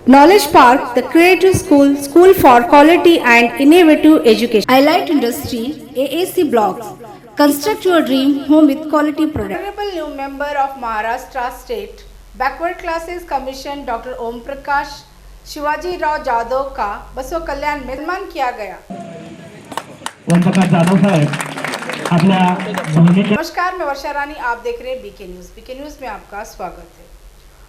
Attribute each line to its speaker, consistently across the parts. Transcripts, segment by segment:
Speaker 1: Knowledge Park, the Creative School, School for Quality and Innovative Education. Highlight Industry, AAC Blocks. Construct your dream home with quality products.
Speaker 2: Honorable new member of Maharashtra State Backward Classes Commission Dr. Om Prakash Shivaji राव जाधव का बसव कल्याण में सम्मान KIA गया।
Speaker 3: ओम प्रकाश जाधव साहेब आपल्या
Speaker 2: नमस्कार, मैं वर्षा रानी, आप देख रहे हैं बीके न्यूज में आपका स्वागत है।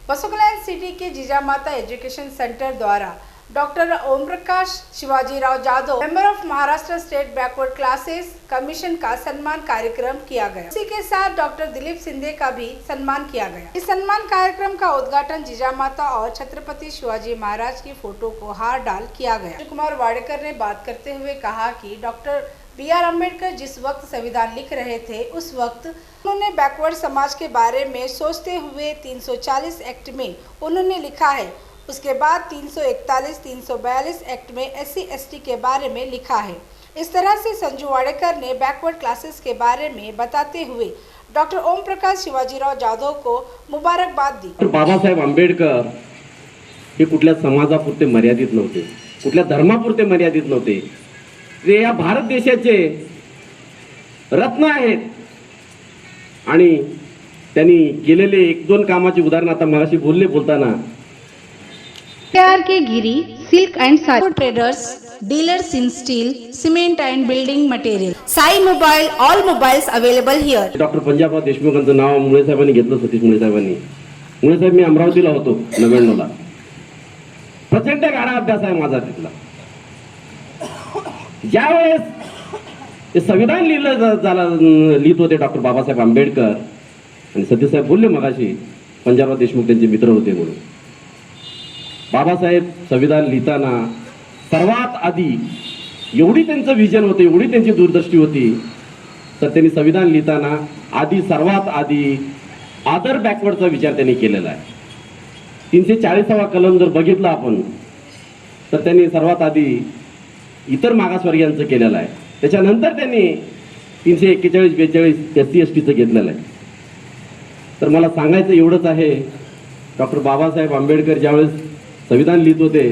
Speaker 2: बसव कल्याण सिटी के जिजामाता एजुकेशन सेंटर द्वारा doctor Om Prakash Shivajirao Jadhav member of Maharashtra state backward classes commission का सम्मान कार्यक्रम किया गया। इसी के साथ डॉक्टर दिलीप सिंधे का भी सम्मान किया गया। इस सम्मान कार्यक्रम का उद्घाटन जिजामाता और छत्रपति शिवाजी महाराज की फोटो को हार डाल किया गया। कुमार वाडेकर ने बात करते हुए कहा कि डॉक्टर B.R. अम्बेडकर जिस वक्त संविधान लिख रहे थे उस वक्त उन्होंने बैकवर्ड समाज के बारे में सोचते हुए 340 एक्ट में उन्होंने लिखा है। उसके बाद 341, 342 एक्ट में SC/ST के बारे में लिखा है। इस तरह से संजू वाडेकर ने बैकवर्ड क्लासेस के बारे में बताते हुए डॉक्टर ओम प्रकाश शिवाजीराव जाधव को मुबारकबाद दी।
Speaker 4: बाबासाहेब आंबेडकर हे कुठल्या समाजापुरते मर्यादित नव्हते, कुठल्या धर्मापुरते मर्यादित नव्हते, ते या भारत देशाचे रत्न आहेत। आणि त्यांनी केलेले एक दोन कामाची उदाहरण आता मगाशी बोलताना
Speaker 1: KRK Giri, Silk and Sari Traders, dealers in steel, cement and building material. Sai Mobile, all mobiles available here.
Speaker 4: Doctor Panjabrao देशमुखांचं नाव मुळे साहेबांनी घेतलं, सतीश मुळे साहेबांनी। मुळे साहेब मी अमरावतीला होतो 99 ला, प्रचंड गाढा अभ्यास आहे माझा तिथला। ज्यावेळेस हे संविधान लिहित होते डॉक्टर बाबासाहेब आंबेडकर आणि सतीश साहेब बोलले मगाशी पंजाबराव देशमुख त्यांचे मित्र होते म्हणून। बाबासाहेब संविधान लिहिताना सर्वात आधी एवढी त्यांचं विजन होतं, एवढी त्यांची दूरदृष्टी होती, तर त्यांनी संविधान लिहिताना सर्वात आधी आदर बॅकवर्डचा विचार त्यांनी केलेला आहे। 340वा कलम जर बघितला आपण तर त्यांनी सर्वात आधी इतर मागासवर्गीयांचं केलेलं आहे। त्याच्यानंतर त्यांनी 341, 42 SC/STचं घेतलेलं आहे। तर मला सांगायचं एवढंच आहे, डॉक्टर बाबासाहेब आंबेडकर ज्यावेळेस संविधान लिहित होते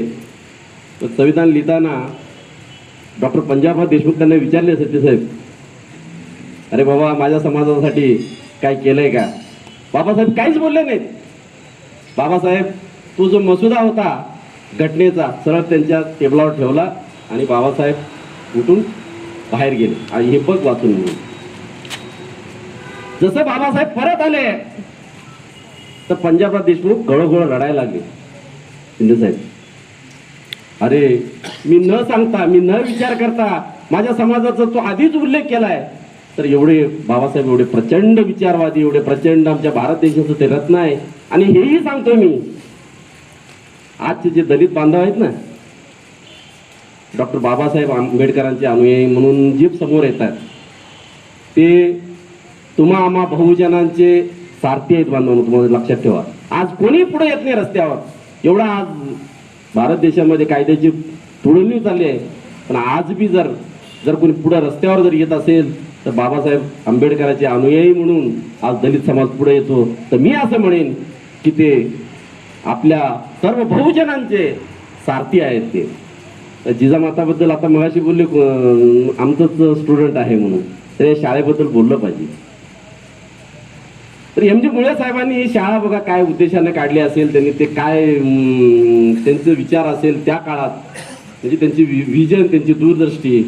Speaker 4: तर संविधान लिहिताना डॉक्टर पंजाबराव देशमुख त्यांना विचारले, सत्यसाहेब अरे बाबा माझ्या समाजासाठी काय केलंय का? बाबासाहेब काहीच बोलले नाहीत। बाबासाहेब तो जो मसुदा होता घटनेचा सरळ त्यांच्या टेबलावर ठेवला आणि बाबासाहेब उठून बाहेर गेले आणि हे बघ वाचून म्हणून। जसं बाबासाहेब परत आले तर पंजाबराव देशमुख गळोगळ रडायला लागले। शिंदे साहेब, अरे मी न सांगता, मी न विचार करता माझ्या समाजाचा तो आधीच उल्लेख केलाय, तर एवढे बाबासाहेब एवढे प्रचंड विचारवादी, एवढे प्रचंड आमच्या भारत देशाचं ते रत्न आहे। आणि हेही सांगतोय मी, आजचे जे दलित बांधव आहेत ना, डॉक्टर बाबासाहेब आंबेडकरांचे अनुयायी म्हणून जे समोर येतात ते तुम्हा आम्हा बहुजनांचे सारथी आहेत बांधवांनो, तुम्हाला लक्षात ठेवा। आज कोणी पुढे येत नाही रस्त्यावर, एवढा आज भारत देशामध्ये कायद्याची तुडवणी चालली आहे, पण आज बी जर कोणी पुढे रस्त्यावर जर येत असेल तर बाबासाहेब आंबेडकरांचे अनुयायी म्हणून आज दलित समाज पुढे येतो। तर मी असं म्हणेन की ते आपल्या सर्व बहुजनांचे सारथी आहेत। ते जिजामाताबद्दल आता मगाशी बोलले, आमचंच स्टुडंट आहे म्हणून, तर या शाळेबद्दल बोललं पाहिजे। तर MG मुळे साहेबांनी ही शाळा बघा काय उद्देशाने काढली असेल, त्यांनी ते काय त्यांचे विचार असेल त्या काळात, म्हणजे त्यांची विजन, त्यांची दूरदृष्टी,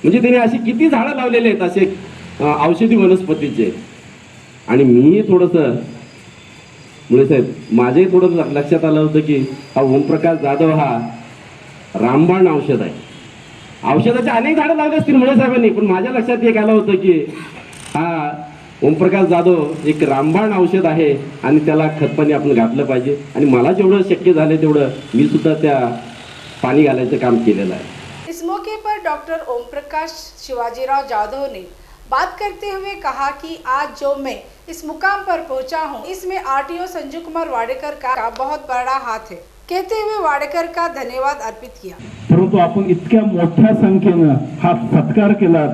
Speaker 4: म्हणजे त्यांनी अशी किती झाडं लावलेले आहेत असे औषधी वनस्पतीचे। आणि मी थोडंसं मुळे साहेब माझ्याही थोडं लक्षात आलं होतं की हा ओमप्रकाश जाधव हा रामबाण औषध आहे। औषधाचे अनेक झाडं लावले असतील मुळे साहेबांनी, पण माझ्या लक्षात एक आलं होतं की हा ओमप्रकाश जाधव एक रामबाण औषध आहे आणि त्याला खतपाणी आपण घातलं पाहिजे। आणि मला जेवढं शक्य झालं तेवढं मी सुद्धा त्या पाणी घालायचं काम केलेलं आहे।
Speaker 2: इस मौके पर डॉक्टर ओम प्रकाश शिवाजीराव जाधव ने बात करते हुए कहा कि आज जो मैं इस मुकाम पर पहुंचा हूं, इसमें RTO संजू कुमार वाडेकर का बहुत बड़ा हाथ है। कहते हुए वाडेकर का धन्यवाद अर्पित किया।
Speaker 3: परंतु आपण इतक्या मोठ्या संख्येनं हा सत्कार केला,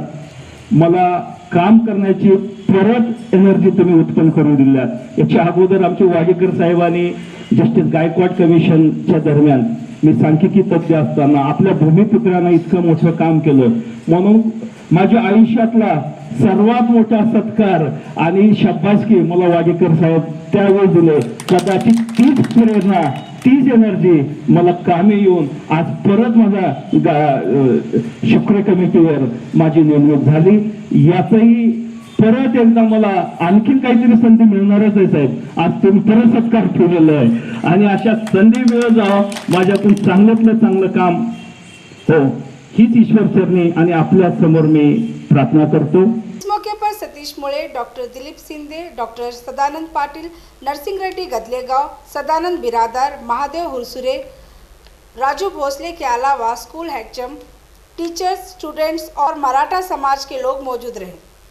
Speaker 3: मला काम करण्याची परत एनर्जी तुम्ही उत्पन्न करून दिल्यात. याच्या अगोदर आमचे वाडेकर साहेबांनी जस्टिस गायकवाड कमिशनच्या दरम्यान मी सांख्यिकी तज्ञ असताना आपल्या भूमिपुत्रांना इतकं मोठं काम केलं. म्हणून माझ्या आयुष्यातला सर्वात मोठा सत्कार आणि शाबासकी मला वाडेकर साहेब त्यावेळी दिले. कदाचित तीच प्रेरणा, तीच एनर्जी मला कामी येऊन आज परत माझा शुक्र कमिटीवर माझी नेमणूक झाली. याचंही परत एकदा मला आणखीन काहीतरी संधी मिळणारच आहे साहेब. आज तुम्ही परत सत्कार ठेवलेला आहे आणि अशा संधी मिळत जावं, माझ्यातून चांगल्यातलं चांगलं काम हो, हीच ईश्वर चरणी आणि आपल्या समोर मी प्रार्थना करतो.
Speaker 2: इस मौके पर सतीश मुळे, डॉक्टर दिलीप सिंधे, डॉक्टर सदानंद पाटिल, नरसिंह रेड्डी गदलेगांव, सदानंद बिरादार, महादेव हुरसुरे, राजू भोसले के अलावा स्कूल हेडचम, टीचर्स, स्टूडेंट्स और मराठा समाज के लोग मौजूद रहे.